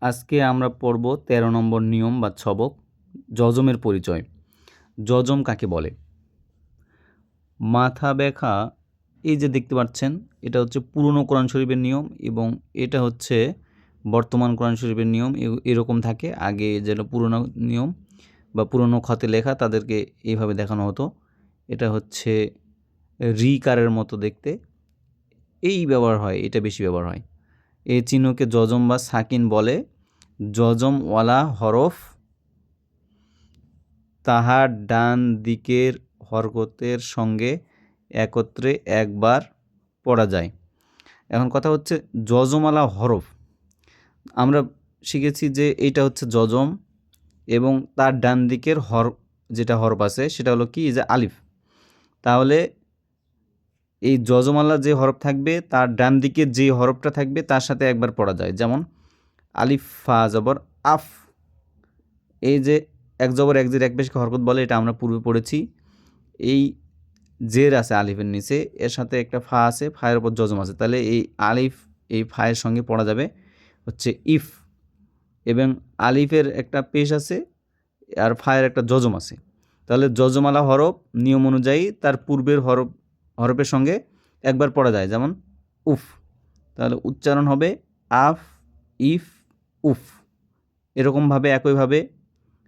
আজকে আমরা পড়ব ১৩ নম্বর নিয়ম বা ছবক যজমের পরিচয়। যজম কাকে বলে? মাথা ব্যাথা, এই যে দেখতে পাচ্ছেন, এটা হচ্ছে পুরনো কোরআন শরীফের নিয়ম এবং এটা হচ্ছে বর্তমান কোরআন শরীফের নিয়ম। এরকম থাকে। আগে যেটা পুরনো নিয়ম বা পুরনো খতে লেখা তাদেরকে এইভাবে দেখানো হতো। এটা হচ্ছে রিকারের মতো দেখতে, এই ব্যবহার হয়, এটা বেশি ব্যবহার হয়। এই চিহ্নকে যজম বা সাকিন বলে। যজমওয়ালা হরফ তাহার ডান দিকের হরকতের সঙ্গে একত্রে একবার পড়া যায়। এখন কথা হচ্ছে যজমওয়ালা হরফ, আমরা শিখেছি যে এইটা হচ্ছে যজম এবং তার ডান দিকের যেটা হরফ আছে সেটা হলো কি, যে আলিফ। তাহলে এই যজমওয়ালা যে হরফ থাকবে তার ডান দিকে যে হরফটা থাকবে তার সাথে একবার পড়া যায়। যেমন আলিফ ফা জবর আফ, এই যে এক জবর এক জের এক পেশকে হরকত বলে, এটা আমরা পূর্বে পড়েছি। এই জের আছে আলিফের নিচে, এর সাথে একটা ফা আছে, ফায়ের উপর যজম আছে, তাহলে এই আলিফ এই ফায়ের সঙ্গে পড়া যাবে হচ্ছে ইফ। এবং আলিফের একটা পেশ আছে আর ফায়ের একটা যজম আছে, তাহলে যজমালা হরফ নিয়ম অনুযায়ী তার পূর্বের হরফের সঙ্গে একবার পড়া যায়, যেমন উফ। তাহলে উচ্চারণ হবে আফ ইফ উফ। এরকমভাবে একইভাবে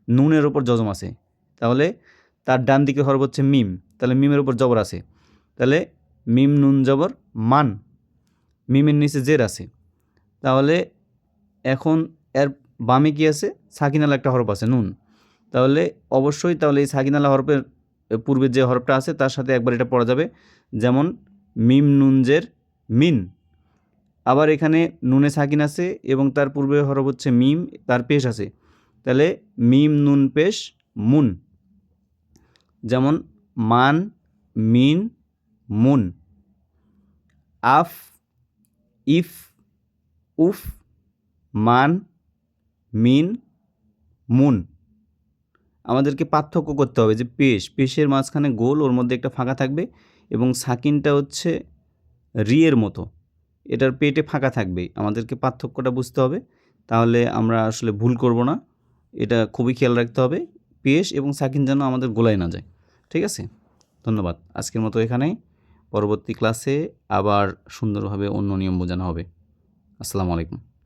নুনের ওপর যজম আছে, তাহলে তার ডান দিকে হরফ হচ্ছে মিম, তাহলে মিমের উপর জবর আছে, তাহলে মিম নুন জবর মান। মিমের নিচে জের আছে, তাহলে এখন এর বামে কি আছে, সাকিনালা একটা হরফ আছে নুন, তাহলে অবশ্যই তাহলে এই সাকিনালা হরফের পূর্বে যে হরফটা আছে তার সাথে একবার এটা পড়া যাবে, যেমন মিম নুন জের মিন। আবার এখানে নুনে সাকিন আছে এবং তার পূর্বে হরফ হচ্ছে মিম, তার পেশ আছে, তাহলে মিম নুন পেশ মুন। যেমন মান মিন মুন। আফ ইফ উফ মান মিন মুন। আমাদেরকে পার্থক্য করতে হবে যে পেশের মাঝখানে গোল, ওর মধ্যে একটা ফাঁকা থাকবে এবং সাকিনটা হচ্ছে রিয়ের মতো, এটার পেটে ফাঁকা থাকবে। আমাদেরকে পার্থক্যটা বুঝতে হবে, তাহলে আমরা আসলে ভুল করব না। এটা খুবই খেয়াল রাখতে হবে, পেশ এবং সাকিন যেন আমাদের গোলায় না যায়। ঠিক আছে, ধন্যবাদ। আজকের মতো এখানেই, পরবর্তী ক্লাসে আবার সুন্দরভাবে অন্য নিয়ম বোঝানো হবে। আসসালামু আলাইকুম।